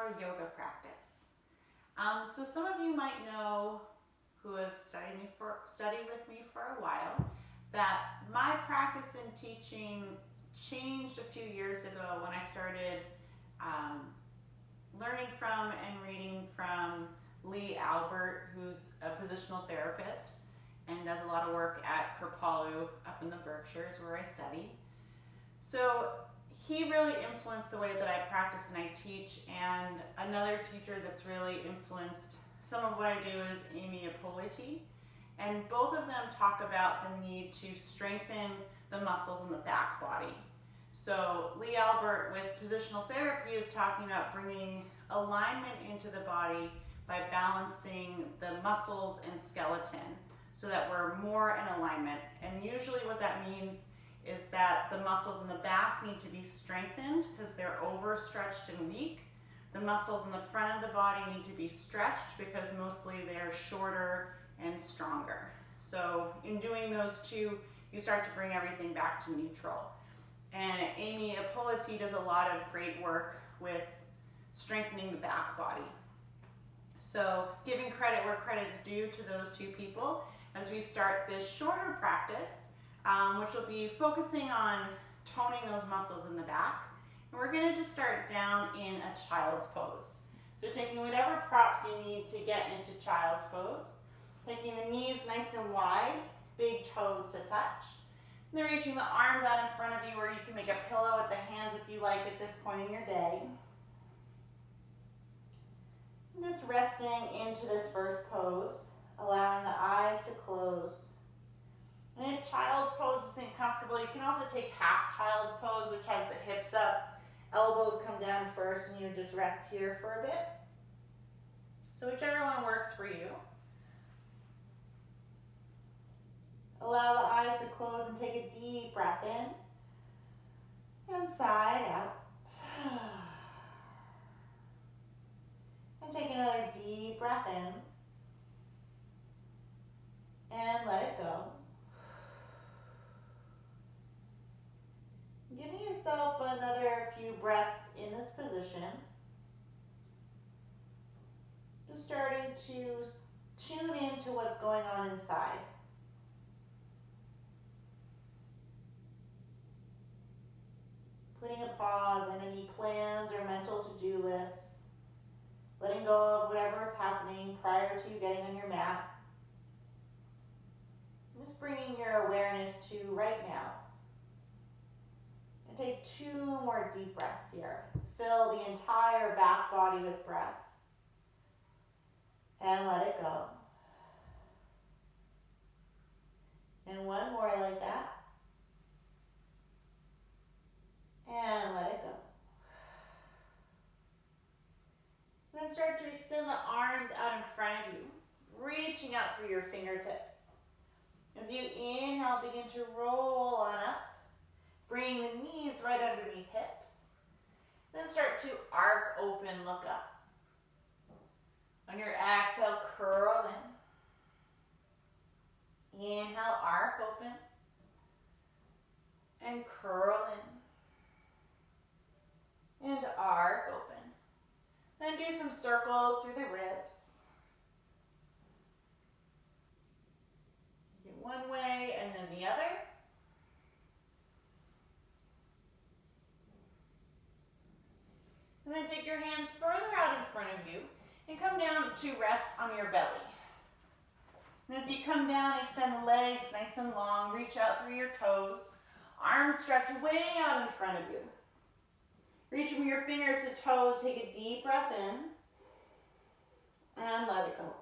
our yoga practice. So some of you might know, who have studied with me for a while, that my practice in teaching changed a few years ago when I started learning from and reading from Lee Albert, who's a positional therapist and does a lot of work at Kripalu up in the Berkshires where I study. So he really influenced the way that I practice and I teach, and another teacher that's really influenced some of what I do is Amy Ippoliti, and both of them talk about the need to strengthen the muscles in the back body. So Lee Albert with positional therapy is talking about bringing alignment into the body by balancing the muscles and skeleton so that we're more in alignment. And usually what that means is that the muscles in the back need to be strengthened because they're overstretched and weak. The muscles in the front of the body need to be stretched because mostly they're shorter and stronger. So in doing those two, you start to bring everything back to neutral. And Amy Ippoliti does a lot of great work with strengthening the back body. So giving credit where credit's due to those two people as we start this shorter practice, which will be focusing on toning those muscles in the back. And we're going to just start down in a child's pose. So taking whatever props you need to get into child's pose, taking the knees nice and wide, big toes to touch. And then reaching the arms out in front of you where you can make a pillow with the hands if you like at this point in your day. And just resting into this first pose, allowing the eyes to close. And if child's pose isn't comfortable, you can also take half child's pose, which has the hips up, elbows come down first, and you just rest here for a bit. So whichever one works for you. Allow the eyes to close and take a deep breath in and side out. And take another deep breath in and let it go. Giving yourself another few breaths in this position. Just starting to tune into what's going on inside. Putting a pause on any plans or mental to-do lists. Letting go of whatever is happening prior to you getting on your mat. Just bringing your awareness to right now. And take 2 more deep breaths here. Fill the entire back body with breath. And let it go. And one more like that. And let it go. And then start to extend the arms out in front of you, reaching out through your fingertips. As you inhale, begin to roll on up, bringing the knees right underneath hips. Then start to arc open, look up. On your exhale, curl in. Inhale, arc open. And curl in. And arc open. Then do some circles through the ribs. Get one way and then the other. And then take your hands further out in front of you and come down to rest on your belly. And as you come down, extend the legs nice and long, reach out through your toes. Arms stretch way out in front of you. Reach from your fingers to toes, take a deep breath in, and let it go.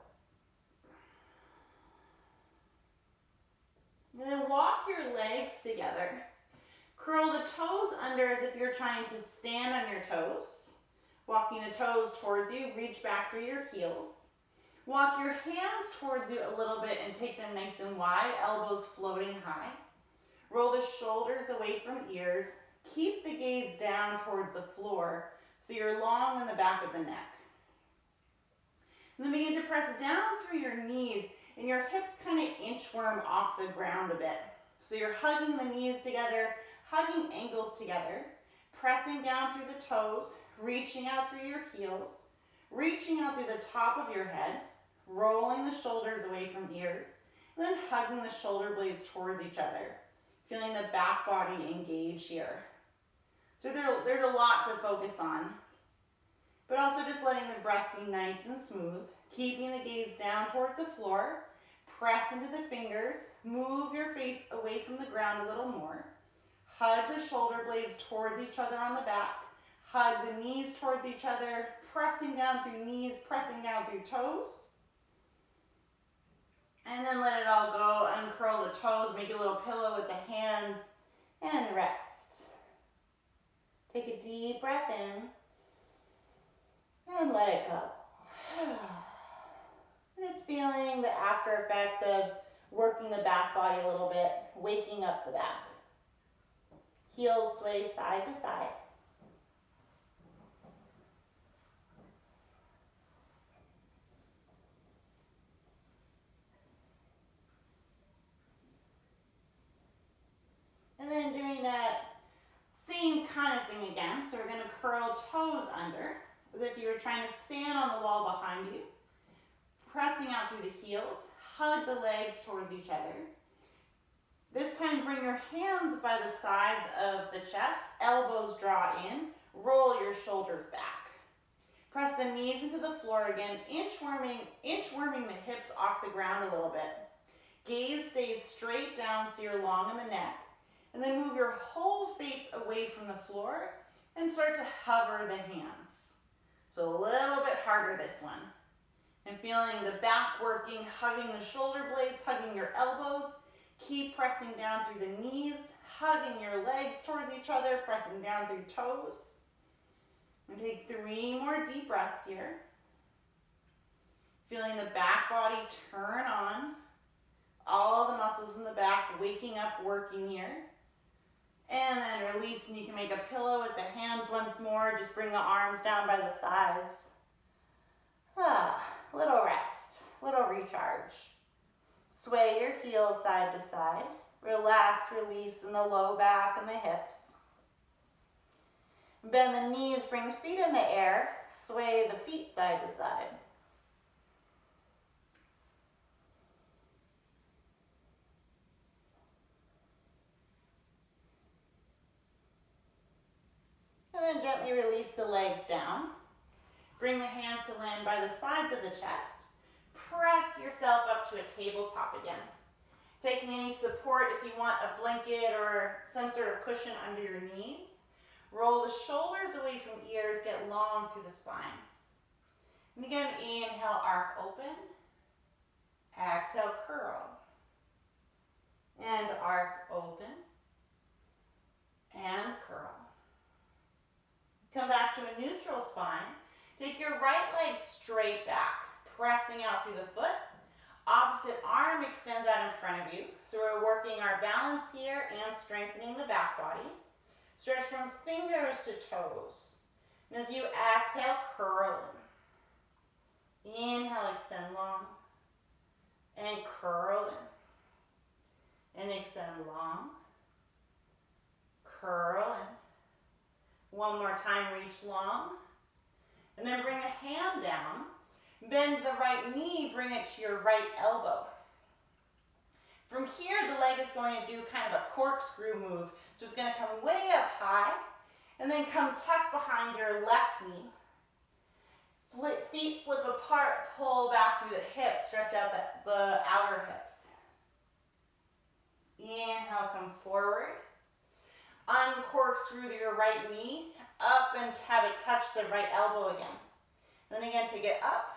And then walk your legs together. Curl the toes under as if you're trying to stand on your toes. Walking the toes towards you, reach back through your heels. Walk your hands towards you a little bit and take them nice and wide, elbows floating high. Roll the shoulders away from ears. Keep the gaze down towards the floor so you're long in the back of the neck. And then begin to press down through your knees and your hips kind of inchworm off the ground a bit. So you're hugging the knees together, hugging ankles together. pressing down through the toes, reaching out through your heels, reaching out through the top of your head, rolling the shoulders away from ears, and then hugging the shoulder blades towards each other, feeling the back body engage here. So there's a lot to focus on, but also just letting the breath be nice and smooth, keeping the gaze down towards the floor, press into the fingers, move your face away from the ground a little more, hug the shoulder blades towards each other on the back, hug the knees towards each other, pressing down through knees, pressing down through toes. And then let it all go, uncurl the toes, make a little pillow with the hands, and rest. Take a deep breath in, and let it go. Just feeling the after effects of working the back body a little bit, waking up the back. Heels sway side to side. And then doing that same kind of thing again. So we're going to curl toes under, as if you were trying to stand on the wall behind you. Pressing out through the heels, hug the legs towards each other. This time bring your hands by the sides of the chest, elbows draw in, roll your shoulders back. Press the knees into the floor again, inchworming the hips off the ground a little bit. Gaze stays straight down so you're long in the neck. And then move your whole face away from the floor and start to hover the hands. So a little bit harder this one. And feeling the back working, hugging the shoulder blades, hugging your elbows. Keep pressing down through the knees, hugging your legs towards each other, pressing down through toes. And take 3 more deep breaths here. Feeling the back body turn on. All the muscles in the back waking up, working here. And then release, and you can make a pillow with the hands once more. Just bring the arms down by the sides. Little rest, little recharge. Sway your heels side to side. Relax, release in the low back and the hips. Bend the knees, bring the feet in the air. Sway the feet side to side. And then gently release the legs down. Bring the hands to land by the sides of the chest. Press yourself up to a tabletop again. Taking any support if you want a blanket or some sort of cushion under your knees. Roll the shoulders away from ears, get long through the spine. And again, inhale, arc open. Exhale, curl. And arc open. And curl. Come back to a neutral spine. Take your right leg straight back, pressing out through the foot. Opposite arm extends out in front of you. So we're working our balance here and strengthening the back body. Stretch from fingers to toes. And as you exhale, curl in. Inhale, extend long. And curl in. And extend long. Curl in. One more time, reach long. And then bring the hand down. Bend the right knee, bring it to your right elbow. From here, the leg is going to do kind of a corkscrew move. So it's going to come way up high, and then come tuck behind your left knee. Feet flip apart, pull back through the hips, stretch out the outer hips. Inhale, come forward. Uncorkscrew your right knee, up and have it touch the right elbow again. Then again, take it up,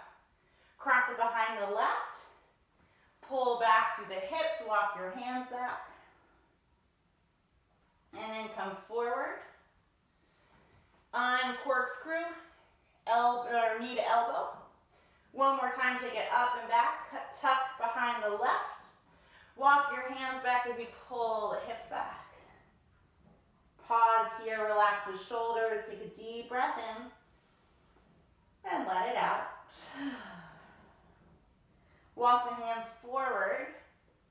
cross it behind the left, pull back through the hips, walk your hands back, and then come forward. Uncorkscrew, knee to elbow. One more time, take it up and back, tuck behind the left, walk your hands back as you pull the hips back. Pause here, relax the shoulders, take a deep breath in, and let it out. Walk the hands forward,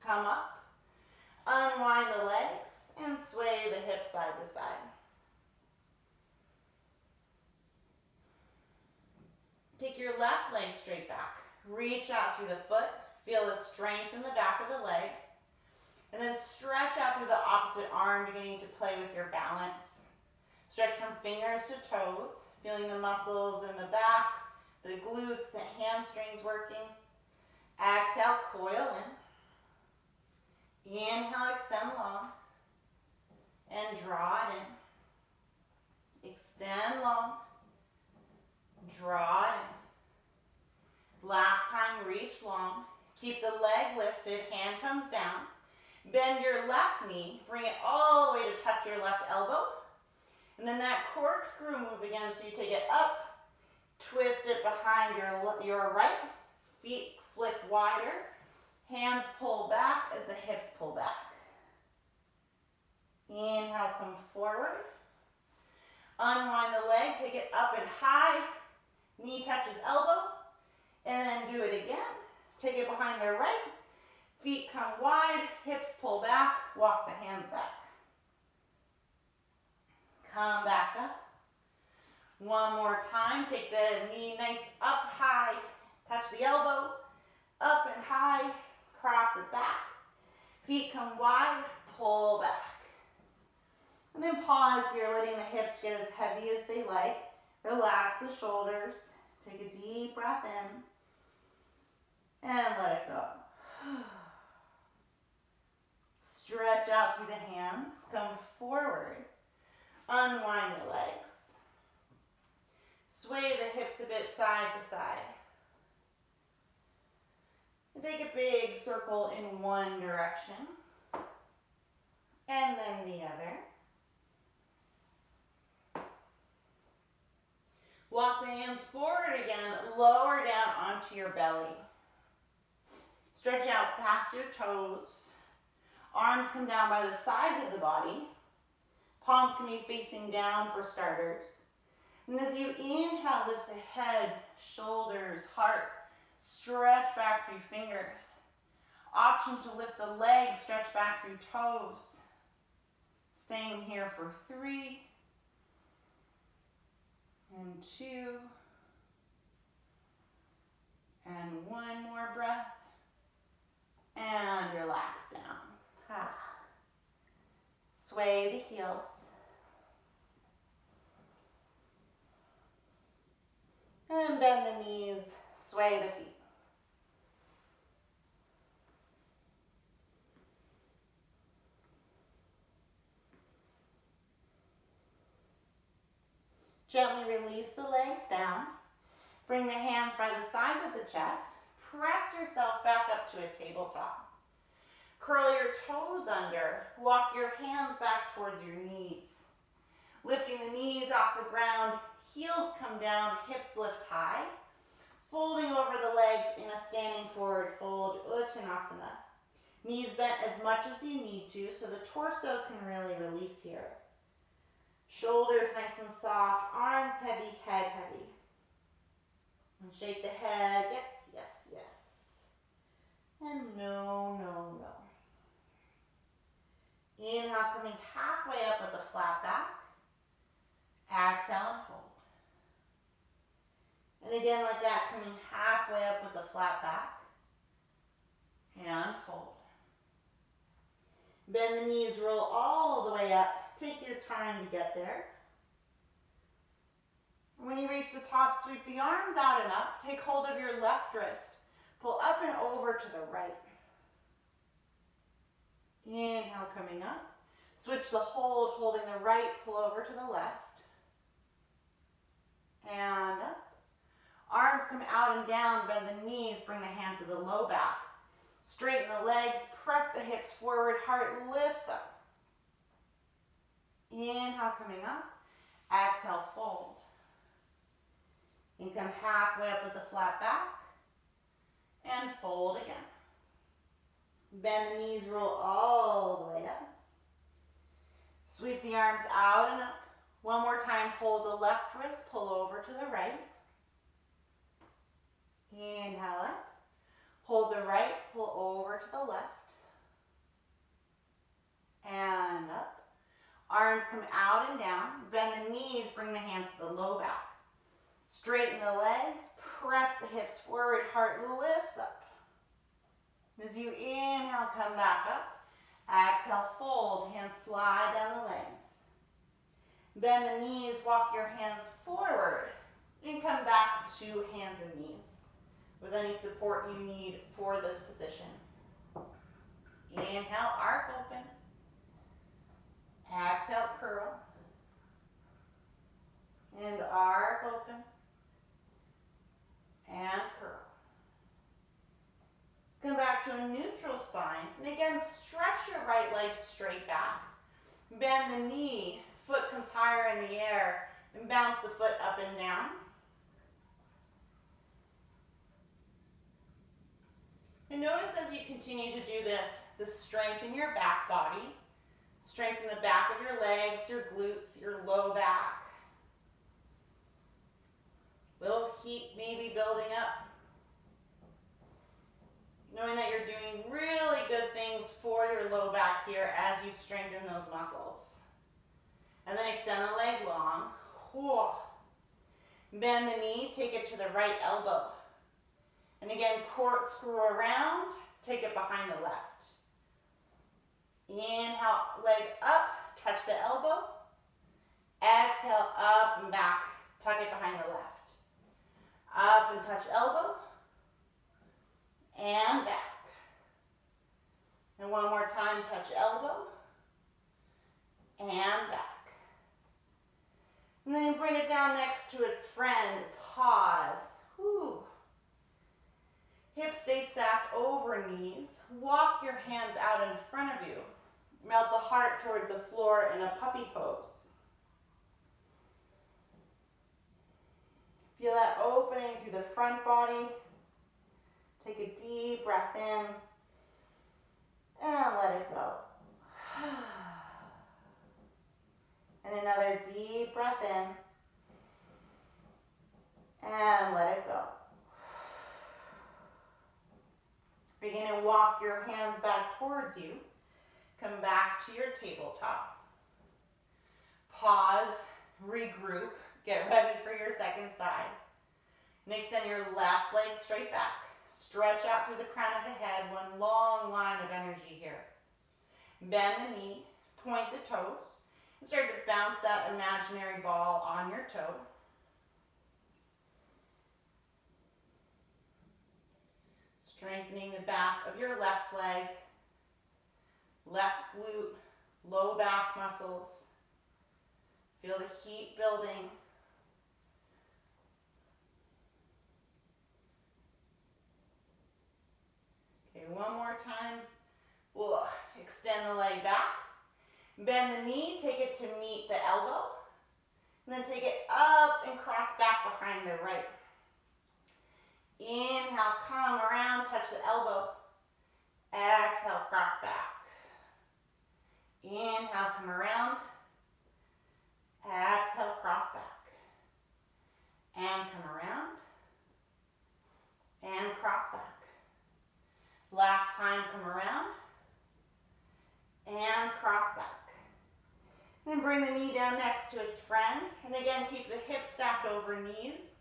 come up, unwind the legs, and sway the hips side to side. your left leg straight back. Reach out through the foot. Feel the strength in the back of the leg. And then stretch out through the opposite arm, beginning to play with your balance. Stretch from fingers to toes, feeling the muscles in the back, the glutes, the hamstrings working. Exhale, coil in. Inhale, extend long. And draw it in. Extend long. Draw it in. Last time, reach long. Keep the leg lifted, hand comes down. Bend your left knee, bring it all the way to touch your left elbow. And then that corkscrew move again, so you take it up, twist it behind your right, feet flick wider, hands pull back as the hips pull back. Inhale, come forward. Unwind the leg, take it up and high, knee touches elbow, and then do it again. Take it behind the right, feet come wide, hips pull back, walk the hands back. Come back up. One more time, take the knee nice up high, touch the elbow, up and high, cross it back. Feet come wide, pull back. And then pause here, letting the hips get as heavy as they like. Relax the shoulders, take a deep breath in, and let it go. Stretch out through the hands, come forward, unwind the legs. Sway the hips a bit side to side. And take a big circle in one direction, and then the other. Walk the hands forward again, lower down onto your belly. Stretch out past your toes. Arms come down by the sides of the body. Palms can be facing down for starters. And as you inhale, lift the head, shoulders, heart. Stretch back through fingers. Option to lift the legs, stretch back through toes. Staying here for 3 and 2 and 1 more breath. And relax down. Sway the heels. And bend the knees, sway the feet. Gently release the legs down. Bring the hands by the sides of the chest. Press yourself back up to a tabletop. Curl your toes under. Walk your hands back towards your knees. Lifting the knees off the ground, heels come down, hips lift high. Folding over the legs in a standing forward fold, Uttanasana. Knees bent as much as you need to so the torso can really release here. Shoulders nice and soft, arms heavy, head heavy. And shake the head, yes, yes, yes. And no, no, no. Inhale, coming halfway up with a flat back. Exhale and fold. And again like that, coming halfway up with a flat back. And fold. Bend the knees, roll all the way up. Take your time to get there. When you reach the top, sweep the arms out and up. Take hold of your left wrist. Pull up and over to the right. Inhale, coming up. Switch the hold, holding the right, pull over to the left. And up. Arms come out and down, bend the knees, bring the hands to the low back. Straighten the legs, press the hips forward, heart lifts up. Inhale, coming up. Exhale, fold. And come halfway up with the flat back. And fold again. Bend the knees, roll all the way up. Sweep the arms out and up. One more time, hold the left wrist, pull over to the right. Inhale up. Hold the right, pull over to the left. And up. Arms come out and down. Bend the knees, bring the hands to the low back. Straighten the legs, press the hips forward, heart lifts up. As you inhale, come back up. Exhale, fold, hands slide down the legs. Bend the knees, walk your hands forward, and come back to hands and knees with any support you need for this position. Inhale, arc open. Exhale, curl. And arc open. And curl. Come back to a neutral spine. And again, stretch your right leg straight back. Bend the knee. Foot comes higher in the air. And bounce the foot up and down. And notice as you continue to do this, the strength in your back body. Strengthen the back of your legs, your glutes, your low back. Little heat maybe building up. Knowing that you're doing really good things for your low back here as you strengthen those muscles. And then extend the leg long. Bend the knee, take it to the right elbow. And again, corkscrew around, take it behind the left. Inhale, leg up, touch the elbow. Exhale, up and back, tuck it behind the left. Up and touch elbow. And back. And one more time, touch elbow. And back. And then bring it down next to its friend. Pause. Whew. Hips stay stacked over knees. Walk your hands out in front of you. Melt the heart towards the floor in a puppy pose. Feel that opening through the front body. Take a deep breath in and let it go. And another deep breath in and let it go. Begin to walk your hands back towards you. Come back to your tabletop. Pause, regroup, get ready for your second side. And extend your left leg straight back. Stretch out through the crown of the head, one long line of energy here. Bend the knee, point the toes, and start to bounce that imaginary ball on your toe. Strengthening the back of your left leg, left glute, low back muscles. Feel the heat building. Okay, one more time. We'll extend the leg back. Bend the knee, take it to meet the elbow. And then take it up and cross back behind the right. Inhale, come around, touch the elbow. Exhale, cross back. Inhale, come around. Exhale, cross back. And come around. And cross back. Last time, come around. And cross back. Then bring the knee down next to its friend. And again, keep the hips stacked over knees.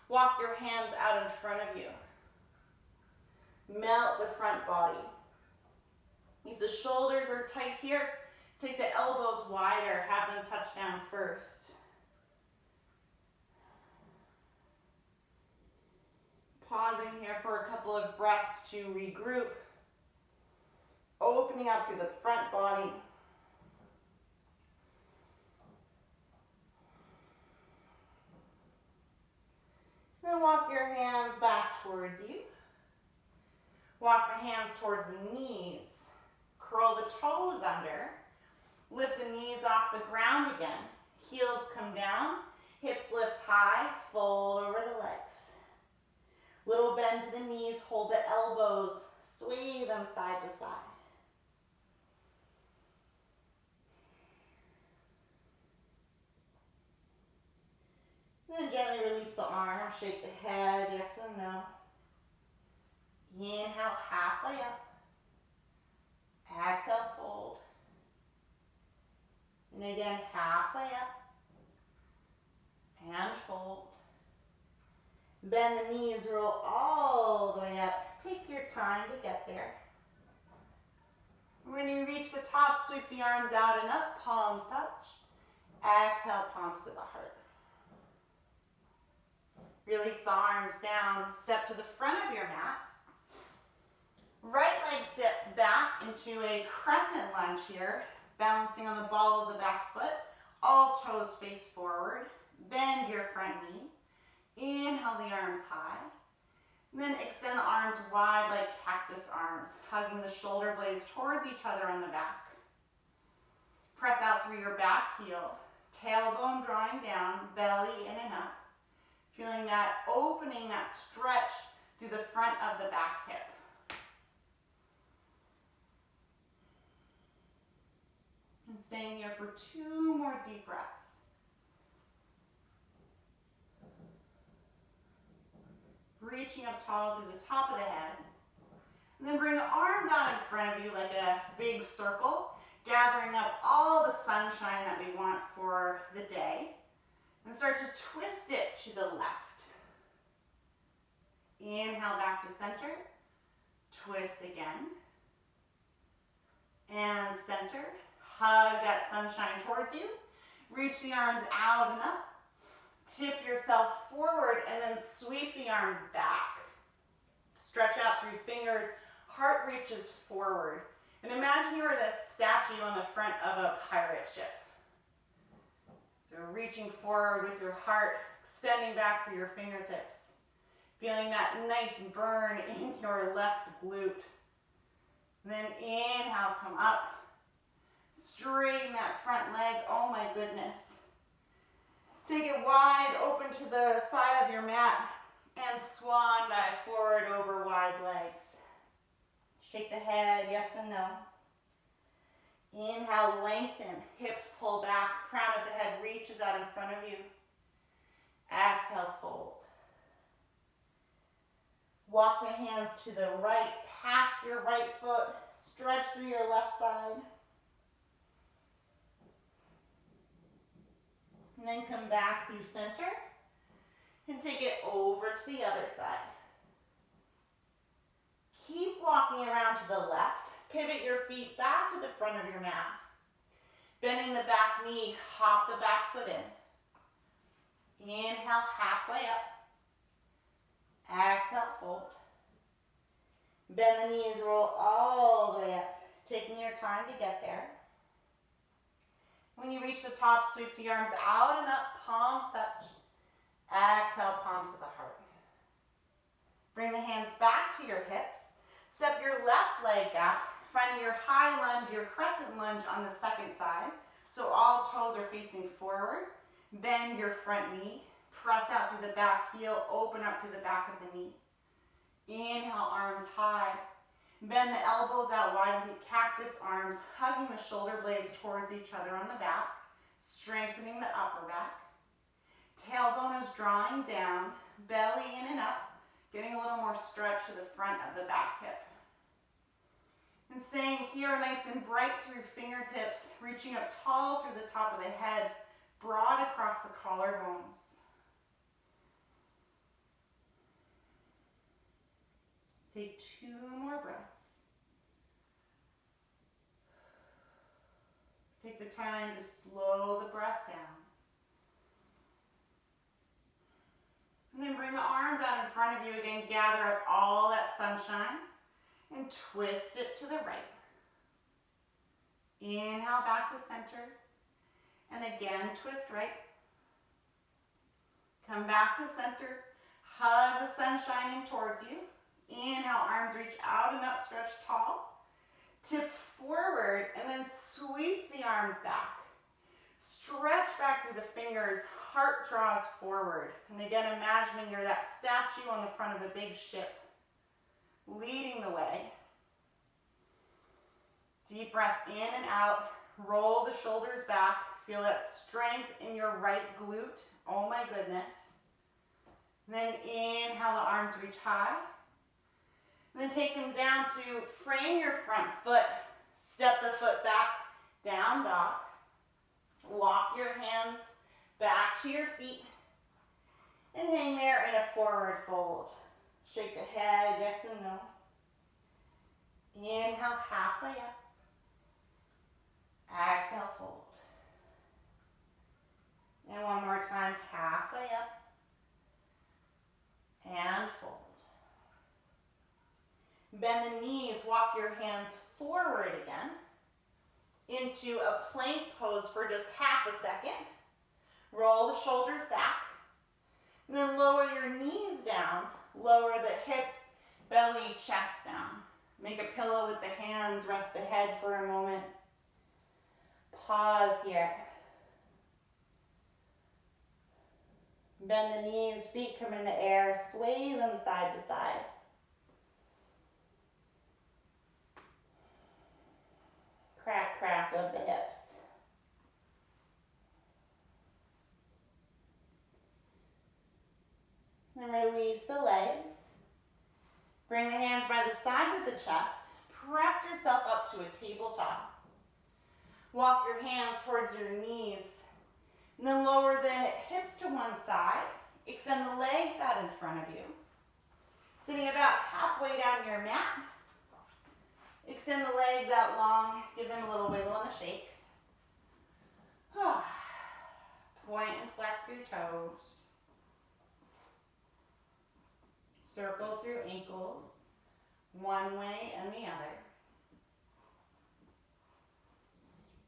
Walk your hands out in front of you. Melt the front body. If the shoulders are tight here, take the elbows wider. Have them touch down first. Pausing here for a couple of breaths to regroup. Opening up through the front body. Then walk your hands back towards you. Walk the hands towards the knees. Curl the toes under. Lift the knees off the ground again. Heels come down. Hips lift high. Fold over the legs. Little bend to the knees. Hold the elbows. Sway them side to side. And then gently release the arms, shake the head, yes and no. Inhale, halfway up. Exhale, fold. And again, halfway up. And fold. Bend the knees, roll all the way up. Take your time to get there. When you reach the top, sweep the arms out and up, palms touch. Exhale, palms to the heart. Release the arms down, step to the front of your mat. Right leg steps back into a crescent lunge here, balancing on the ball of the back foot. All toes face forward. Bend your front knee. Inhale the arms high. And then extend the arms wide like cactus arms, hugging the shoulder blades towards each other on the back. Press out through your back heel. Tailbone drawing down, belly in and up. Feeling that opening, that stretch through the front of the back hip. And staying here for 2 more deep breaths. Reaching up tall through the top of the head. And then bring the arms out in front of you like a big circle, gathering up all the sunshine that we want for the day. And start to twist it to the left. Inhale back to center. Twist again. And center. Hug that sunshine towards you. Reach the arms out and up. Tip yourself forward and then sweep the arms back. Stretch out through fingers. Heart reaches forward. And imagine you are the statue on the front of a pirate ship. So reaching forward with your heart, extending back through your fingertips. Feeling that nice burn in your left glute. Then inhale, come up. Straighten that front leg, oh my goodness. Take it wide, open to the side of your mat, and swan dive forward over wide legs. Shake the head, yes and no. Inhale, lengthen, hips pull back, crown of the head reaches out in front of you. Exhale, fold. Walk the hands to the right, past your right foot, stretch through your left side. And then come back through center and take it over to the other side. Keep walking around to the left. Pivot your feet back to the front of your mat. Bending the back knee, hop the back foot in. Inhale, halfway up. Exhale, fold. Bend the knees, roll all the way up, taking your time to get there. When you reach the top, sweep the arms out and up, palms touch. Exhale, palms to the heart. Bring the hands back to your hips. Step your left leg back, finding your high lunge, your crescent lunge on the second side. So all toes are facing forward. Bend your front knee. Press out through the back heel, open up through the back of the knee. Inhale, arms high. Bend the elbows out wide into cactus arms, hugging the shoulder blades towards each other on the back, strengthening the upper back. Tailbone is drawing down, belly in and up, getting a little more stretch to the front of the back hip. And staying here nice and bright through fingertips, reaching up tall through the top of the head, broad across the collarbones. Take 2 more breaths. Take the time to slow the breath down. And then bring the arms out in front of you again. Gather up all that sunshine and twist it to the right. Inhale back to center. And again, twist right. Come back to center. Hug the sun shining towards you. Inhale, arms reach out and up, stretch tall. Tip forward and then sweep the arms back. Stretch back through the fingers, heart draws forward. And again, imagining you're that statue on the front of a big ship, leading the way. Deep breath in and out, roll the shoulders back. Feel that strength in your right glute. Oh my goodness. And then inhale, the arms reach high. And then take them down to frame your front foot. Step the foot back, down dog. Walk your hands back to your feet. And hang there in a forward fold. Shake the head, yes and no. Inhale, halfway up. Exhale, fold. And one more time, halfway up. And fold. Bend the knees, walk your hands forward again into a plank pose for just half a second. Roll the shoulders back. And then lower your knees down. Lower the hips, belly, chest down. Make a pillow with the hands. Rest the head for a moment. Pause here. Bend the knees, feet come in the air. Sway them side to side. Crack, crack of the hips. And release the legs. Bring the hands by the sides of the chest. Press yourself up to a tabletop. Walk your hands towards your knees. And then lower the hips to one side. Extend the legs out in front of you. Sitting about halfway down your mat. Extend the legs out long. Give them a little wiggle and a shake. Point and flex through toes. Circle through ankles, one way and the other.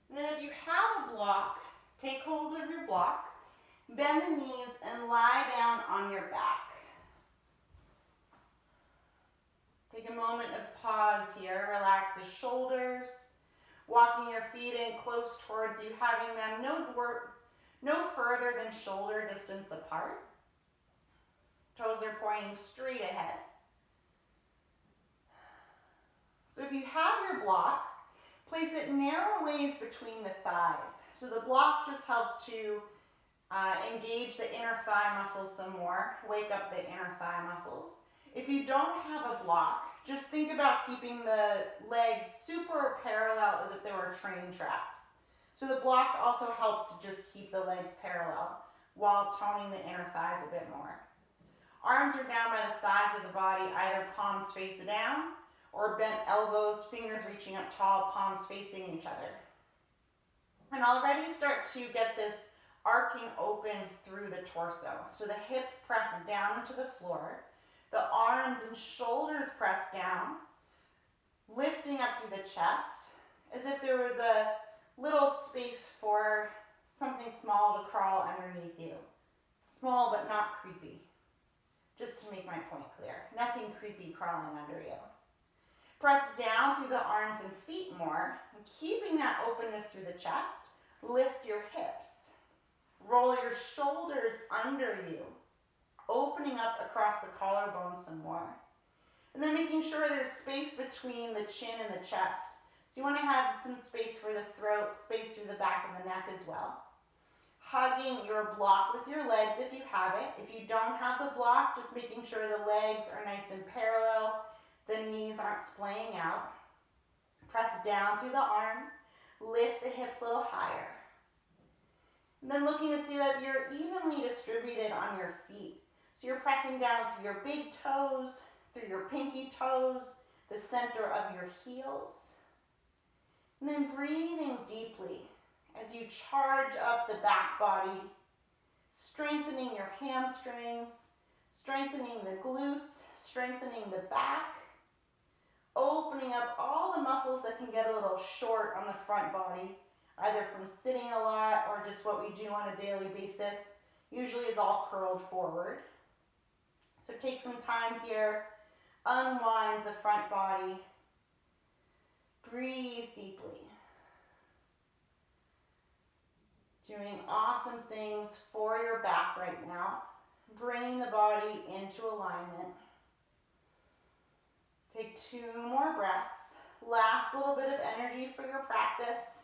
And then if you have a block, take hold of your block, bend the knees and lie down on your back. Take a moment of pause here, relax the shoulders, walking your feet in close towards you, having them no further than shoulder distance apart. Toes are pointing straight ahead. So if you have your block, place it narrow ways between the thighs. So the block just helps to engage the inner thigh muscles some more, wake up the inner thigh muscles. If you don't have a block, just think about keeping the legs super parallel as if they were train tracks. So the block also helps to just keep the legs parallel while toning the inner thighs a bit more. Arms are down by the sides of the body, either palms face down or bent elbows, fingers reaching up tall, palms facing each other. And already start to get this arcing open through the torso. So the hips press down into the floor, the arms and shoulders press down, lifting up through the chest, as if there was a little space for something small to crawl underneath you. Small but not creepy. Just to make my point clear. Nothing creepy crawling under you. Press down through the arms and feet more, and keeping that openness through the chest, lift your hips. Roll your shoulders under you, opening up across the collarbone some more. And then making sure there's space between the chin and the chest. So you want to have some space for the throat, space through the back of the neck as well. Hugging your block with your legs if you have it. If you don't have the block, just making sure the legs are nice and parallel, the knees aren't splaying out. Press down through the arms, lift the hips a little higher. And then looking to see that you're evenly distributed on your feet. So you're pressing down through your big toes, through your pinky toes, the center of your heels. And then breathing deeply as you charge up the back body, strengthening your hamstrings, strengthening the glutes, strengthening the back, opening up all the muscles that can get a little short on the front body, either from sitting a lot or just what we do on a daily basis, usually is all curled forward. So take some time here, unwind the front body, breathe deeply. Doing awesome things for your back right now, bringing the body into alignment. Take 2 more breaths, last little bit of energy for your practice,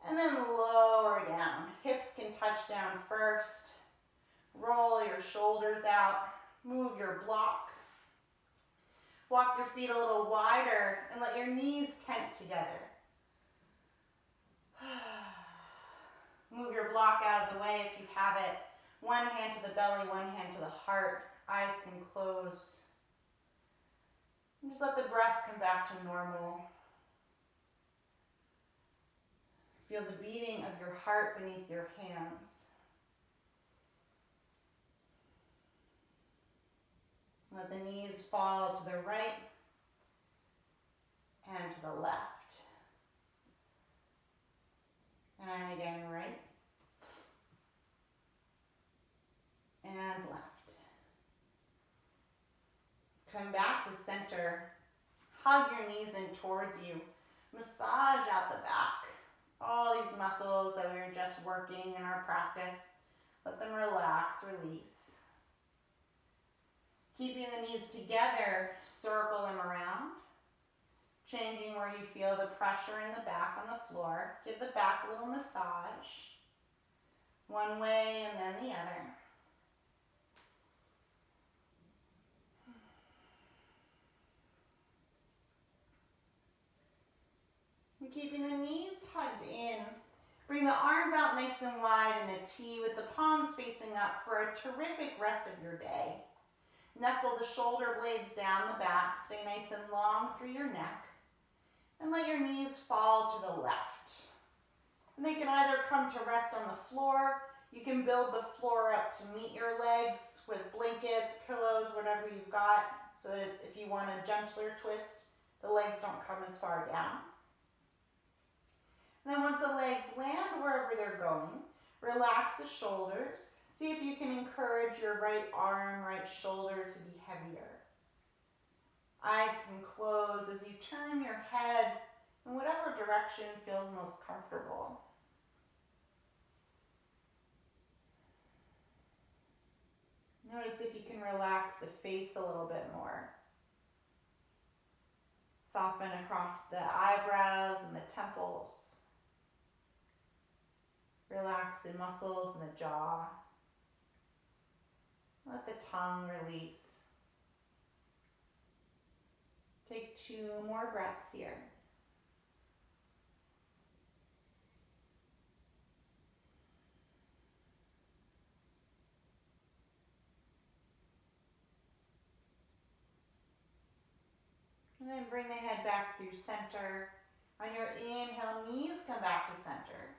and then lower down. Hips can touch down first, roll your shoulders out, move your block. Walk your feet a little wider and let your knees tent together. Move your block out of the way if you have it. One hand to the belly, one hand to the heart. Eyes can close. And just let the breath come back to normal. Feel the beating of your heart beneath your hands. Let the knees fall to the right and to the left. And again, right and left. Come back to center. Hug your knees in towards you. Massage out the back. All these muscles that we were just working in our practice, let them relax, release. Keeping the knees together, circle them around. Changing where you feel the pressure in the back on the floor. Give the back a little massage. One way and then the other. And keeping the knees hugged in. Bring the arms out nice and wide in a T with the palms facing up for a terrific rest of your day. Nestle the shoulder blades down the back. Stay nice and long through your neck. And let your knees fall to the left. And they can either come to rest on the floor. You can build the floor up to meet your legs with blankets, pillows, whatever you've got, so that if you want a gentler twist, the legs don't come as far down. And then once the legs land wherever they're going, relax the shoulders. See if you can encourage your right arm, right shoulder to be heavier. Eyes can close as you turn your head in whatever direction feels most comfortable. Notice if you can relax the face a little bit more. Soften across the eyebrows and the temples. Relax the muscles in the jaw. Let the tongue release. Take 2 more breaths here. And then bring the head back through center. On your inhale, knees come back to center.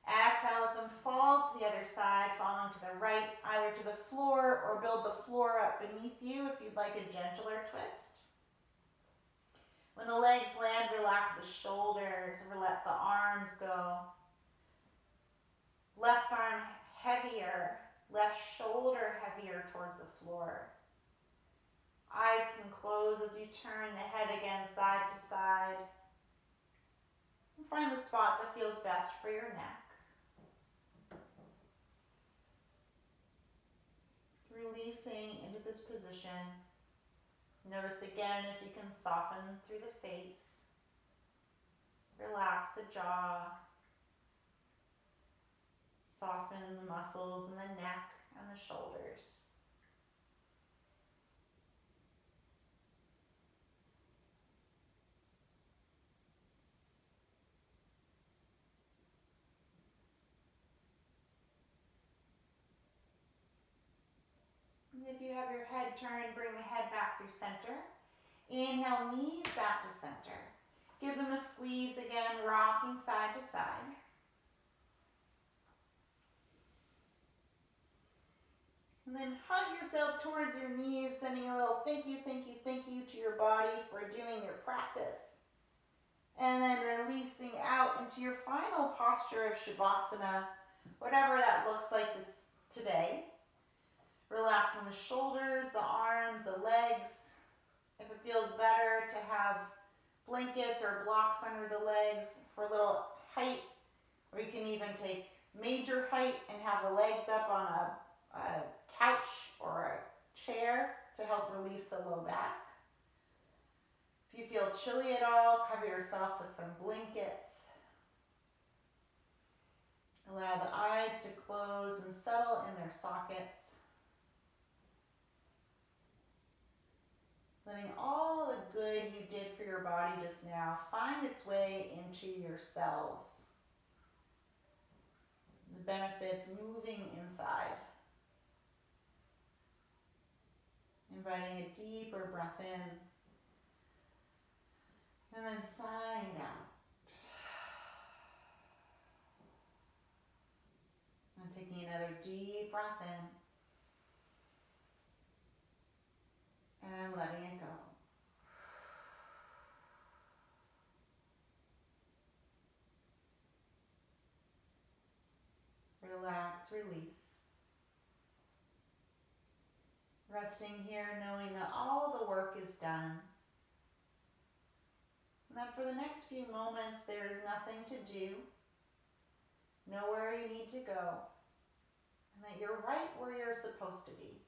Exhale, let them fall to the other side, falling to the right, either to the floor or build the floor up beneath you if you'd like a gentler twist. When the legs land, relax the shoulders, let the arms go. Left arm heavier, left shoulder heavier towards the floor. Eyes can close as you turn the head again side to side. And find the spot that feels best for your neck. Releasing into this position. Notice again if you can soften through the face. Relax the jaw. Soften the muscles in the neck and the shoulders. If you have your head turned, bring the head back through center. Inhale, knees back to center. Give them a squeeze again, rocking side to side. And then hug yourself towards your knees, sending a little thank you to your body for doing your practice. And then releasing out into your final posture of Shavasana, whatever that looks like today. Relaxing the shoulders, the arms, the legs. If it feels better to have blankets or blocks under the legs for a little height, or you can even take major height and have the legs up on a couch or a chair to help release the low back. If you feel chilly at all, cover yourself with some blankets. Allow the eyes to close and settle in their sockets. Letting all the good you did for your body just now find its way into your cells. The benefits moving inside. Inviting a deeper breath in and then sighing it out. And taking another deep breath in and letting it go. Relax, release. Resting here, knowing that all the work is done. And that for the next few moments, there is nothing to do, nowhere you need to go, and that you're right where you're supposed to be.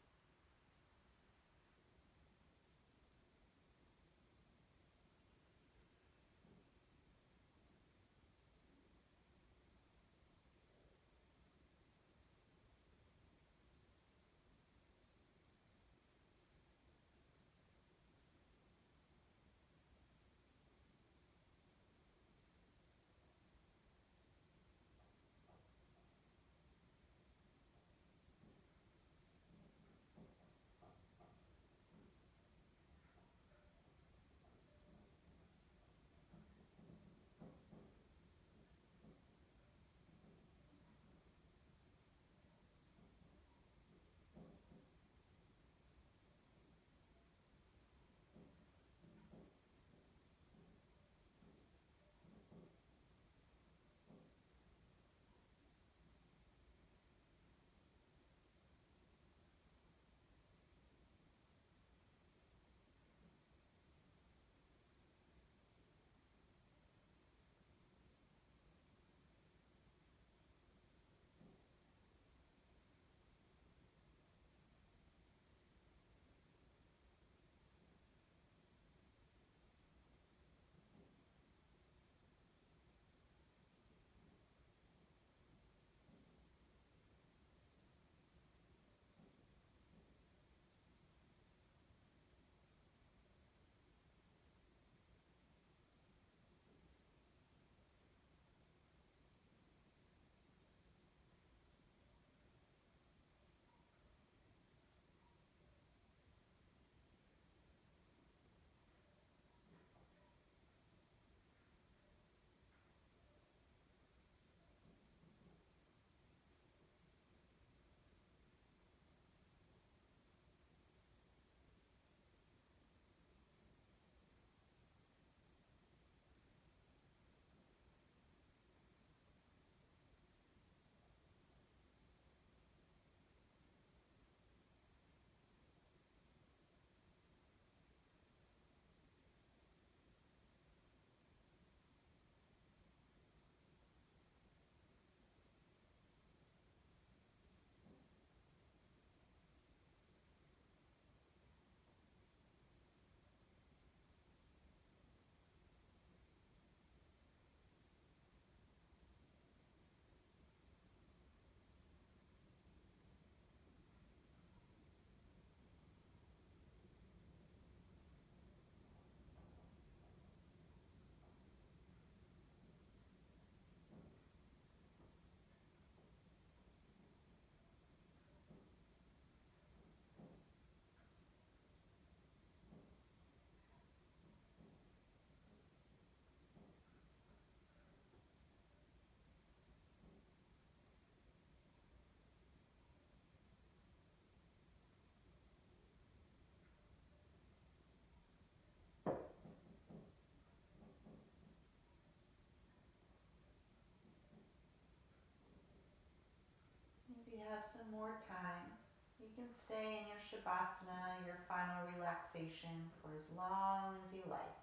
If you have some more time, you can stay in your Shavasana, your final relaxation, for as long as you like.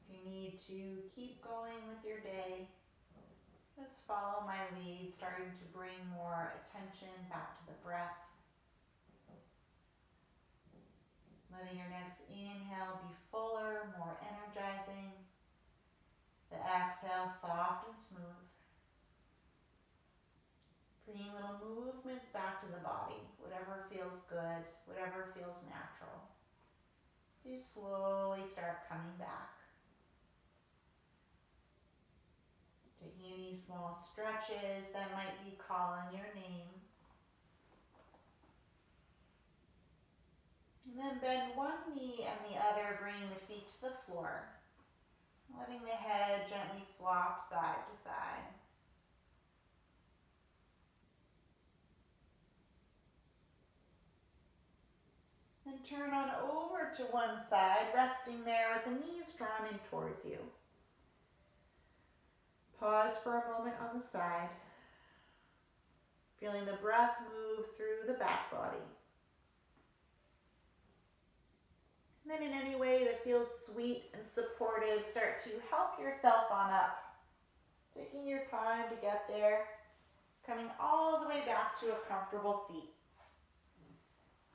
If you need to keep going with your day, just follow my lead, starting to bring more attention back to the breath. Letting your next inhale be fuller, more energizing. The exhale soft and smooth. Bringing little movements back to the body, whatever feels good, whatever feels natural. So you slowly start coming back. Taking any small stretches that might be calling your name. And then bend one knee and the other, bringing the feet to the floor. Letting the head gently flop side to side. And turn on over to one side, resting there with the knees drawn in towards you. Pause for a moment on the side, feeling the breath move through the back body. And then in any way that feels sweet and supportive, start to help yourself on up. Taking your time to get there, coming all the way back to a comfortable seat.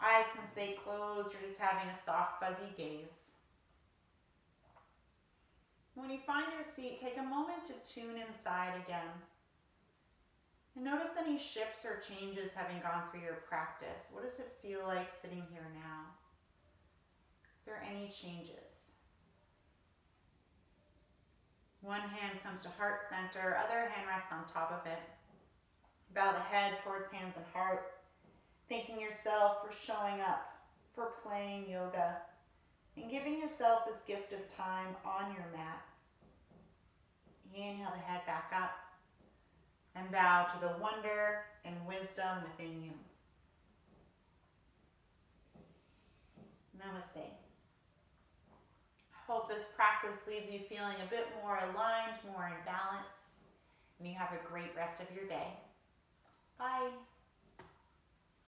Eyes can stay closed or just having a soft, fuzzy gaze. When you find your seat, take a moment to tune inside again. And notice any shifts or changes having gone through your practice. What does it feel like sitting here now? Are there any changes? One hand comes to heart center, other hand rests on top of it. Bow the head towards hands and heart, thanking yourself for showing up, for playing yoga, and giving yourself this gift of time on your mat. Inhale the head back up and bow to the wonder and wisdom within you. Namaste. I hope this practice leaves you feeling a bit more aligned, more in balance, and you have a great rest of your day. Bye.